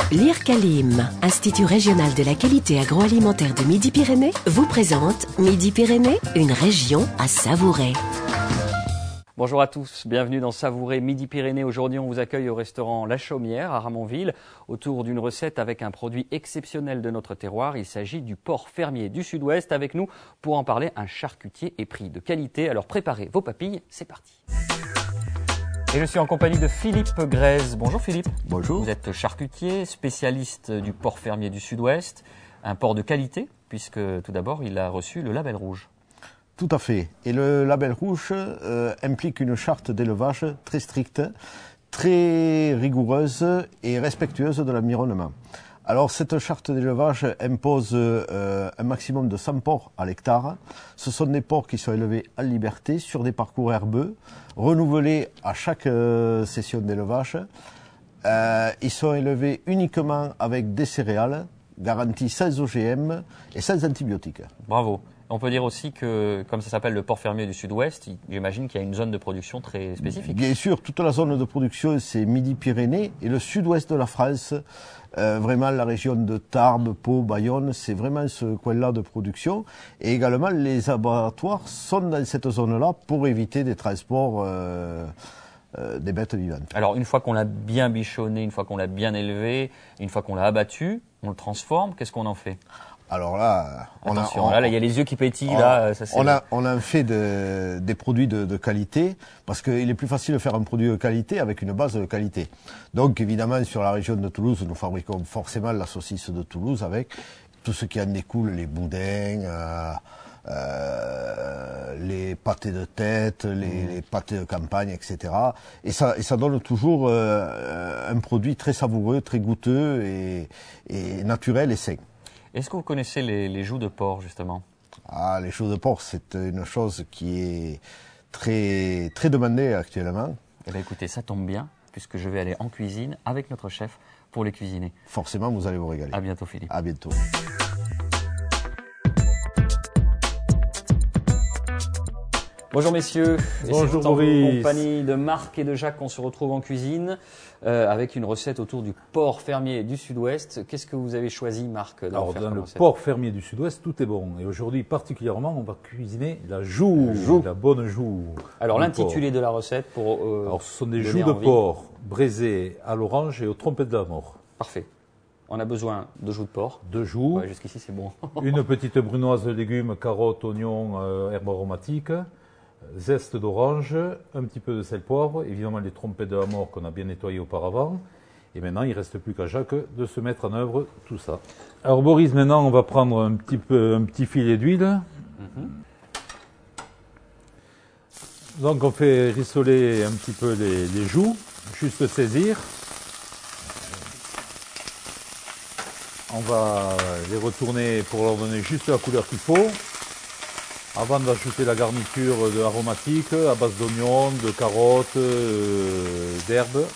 L'IRCALIM, Institut régional de la qualité agroalimentaire de Midi-Pyrénées, vous présente Midi-Pyrénées, une région à savourer. Bonjour à tous, bienvenue dans Savourer Midi-Pyrénées. Aujourd'hui, on vous accueille au restaurant La Chaumière à Ramonville autour d'une recette avec un produit exceptionnel de notre terroir. Il s'agit du porc fermier du Sud-Ouest. Avec nous, pour en parler, un charcutier épris de qualité. Alors préparez vos papilles, c'est parti. Et je suis en compagnie de Philippe Grèze. Bonjour Philippe. Bonjour. Vous êtes charcutier, spécialiste du porc fermier du Sud-Ouest, un porc de qualité puisque tout d'abord il a reçu le label rouge. Tout à fait. Et le label rouge implique une charte d'élevage très stricte, très rigoureuse et respectueuse de l'environnement. Alors cette charte d'élevage impose un maximum de 100 porcs à l'hectare. Ce sont des porcs qui sont élevés en liberté sur des parcours herbeux, renouvelés à chaque session d'élevage. Ils sont élevés uniquement avec des céréales, garanties sans OGM et sans antibiotiques. Bravo. On peut dire aussi que, comme ça s'appelle le porc fermier du Sud-Ouest, j'imagine qu'il y a une zone de production très spécifique. Bien sûr, toute la zone de production, c'est Midi-Pyrénées et le sud-ouest de la France, vraiment la région de Tarbes, Pau, Bayonne, c'est vraiment ce coin-là de production. Et également, les abattoirs sont dans cette zone-là pour éviter des transports des bêtes vivantes. Alors, une fois qu'on l'a bien bichonné, une fois qu'on l'a bien élevé, une fois qu'on l'a abattu, on le transforme, qu'est-ce qu'on en fait ? Alors là, là, il y a les yeux qui pétillent. Là, ça, on a fait des produits de qualité parce qu'il est plus facile de faire un produit de qualité avec une base de qualité. Donc évidemment, sur la région de Toulouse, nous fabriquons forcément la saucisse de Toulouse avec tout ce qui en découle, les boudins, les pâtés de tête, les pâtés de campagne, etc. Et ça donne toujours un produit très savoureux, très goûteux et naturel et sain. Est-ce que vous connaissez les joues de porc, justement ? Ah, les joues de porc, c'est une chose qui est très, très demandée actuellement. Eh bien, écoutez, ça tombe bien, puisque je vais aller en cuisine avec notre chef pour les cuisiner. Forcément, vous allez vous régaler. À bientôt, Philippe. À bientôt. Bonjour messieurs, bonjour c'est en Maurice. compagnie de Marc et de Jacques qu'on se retrouve en cuisine avec une recette autour du porc fermier du Sud-Ouest. Qu'est-ce que vous avez choisi, Marc, Alors, dans le porc fermier du Sud-Ouest, tout est bon. Et aujourd'hui, particulièrement, on va cuisiner la joue, la bonne joue. Alors, l'intitulé de la recette pour Alors, ce sont des joues de porc braisées à l'orange et aux trompettes de la mort. Parfait. On a besoin de joues de porc. 2 joues. Ouais, jusqu'ici, c'est bon. Une petite brunoise de légumes, carottes, oignons, herbes aromatiques. Zeste d'orange, un petit peu de sel poivre, évidemment les trompettes de la mort qu'on a bien nettoyées auparavant. Et maintenant, il ne reste plus qu'à Jacques de se mettre en œuvre tout ça. Alors Boris, maintenant, on va prendre un petit filet d'huile. Donc on fait rissoler un petit peu les joues, juste saisir. On va les retourner pour leur donner juste la couleur qu'il faut. Avant d'ajouter la garniture aromatique à base d'oignons, de carottes, d'herbes.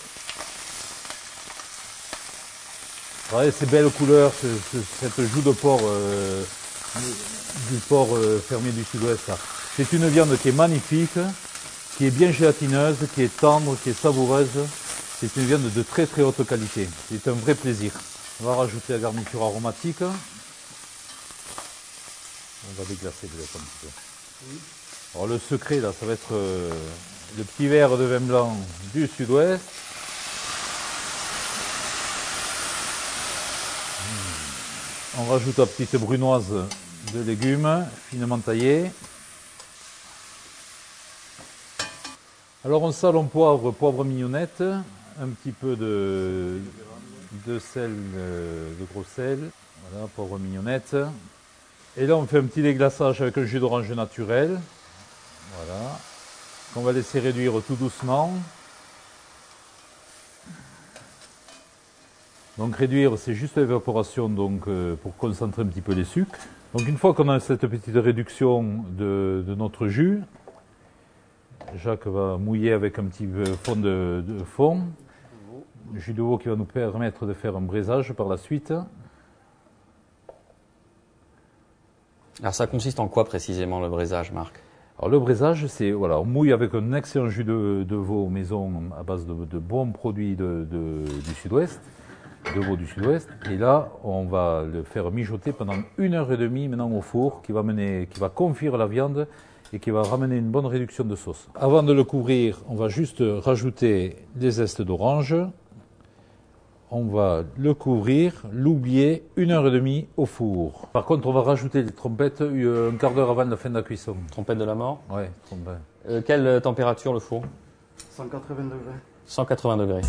Regardez ces belles couleurs, cette joue de porc du porc fermier du Sud-Ouest. C'est une viande qui est magnifique, qui est bien gélatineuse, qui est tendre, qui est savoureuse. C'est une viande de très très haute qualité. C'est un vrai plaisir. On va rajouter la garniture aromatique. On va déglacer peut-être un petit peu. Oui. Alors le secret là, ça va être le petit verre de vin blanc du Sud-Ouest. On rajoute la petite brunoise de légumes finement taillés. Alors on sale, on poivre mignonnette, un petit peu de sel, de gros sel. Voilà, poivre mignonnette. Et là, on fait un petit déglaçage avec un jus d'orange naturel. Voilà. Qu'on va laisser réduire tout doucement. Donc réduire, c'est juste l'évaporation pour concentrer un petit peu les sucres. Donc une fois qu'on a cette petite réduction de notre jus, Jacques va mouiller avec un petit fond de fond. Jus de veau qui va nous permettre de faire un braisage par la suite. Alors ça consiste en quoi précisément le braisage, Marc ? Alors le braisage, c'est voilà, on mouille avec un excellent jus de veau maison à base de bons produits du Sud-Ouest. de veau du sud-ouest. Et là, on va le faire mijoter pendant 1h30 maintenant au four, qui va confire la viande et qui va ramener une bonne réduction de sauce. Avant de le couvrir, on va juste rajouter des zestes d'orange. On va le couvrir, l'oublier 1h30 au four. Par contre, on va rajouter les trompettes un quart d'heure avant la fin de la cuisson. Trompette de la mort. Ouais, trompette. Quelle température le four? 180 degrés. 180 degrés.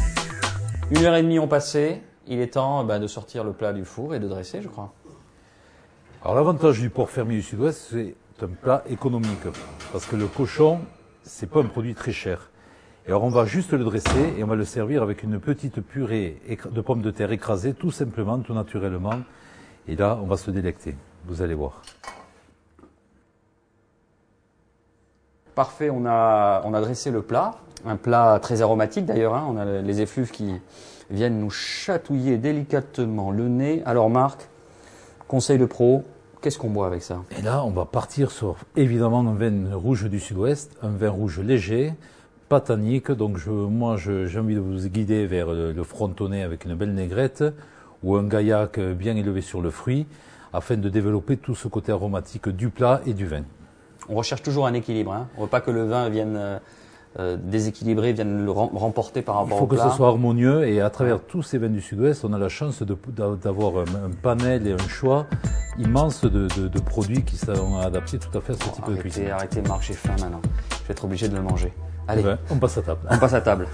1h30 ont passé. Il est temps de sortir le plat du four et de dresser, je crois. Alors l'avantage du porc fermier du sud-ouest, c'est un plat économique. Parce que le cochon, c'est pas un produit très cher. Et alors on va juste le dresser et on va le servir avec une petite purée de pommes de terre écrasées, tout simplement, tout naturellement. Et là, on va se délecter. Vous allez voir. Parfait, on a dressé le plat. Un plat très aromatique d'ailleurs. On a les effluves qui viennent nous chatouiller délicatement le nez. Alors Marc, conseil de pro, qu'est-ce qu'on boit avec ça? Et là, on va partir sur évidemment un vin rouge du sud-ouest, un vin rouge léger, pas tannique. Donc j'ai envie de vous guider vers le frontonnet avec une belle négrette ou un gaillac bien élevé sur le fruit afin de développer tout ce côté aromatique du plat et du vin. On recherche toujours un équilibre. On ne veut pas que le vin vienne déséquilibré, vienne le remporter par rapport au plat. Il faut que ce soit harmonieux et à travers tous ces vins du sud-ouest, on a la chance d'avoir un panel et un choix immense de produits qui sont adaptés tout à fait à ce type de cuisine. Arrêtez Marc, j'ai faim maintenant. Je vais être obligé de le manger. Allez, On passe à table. On passe à table.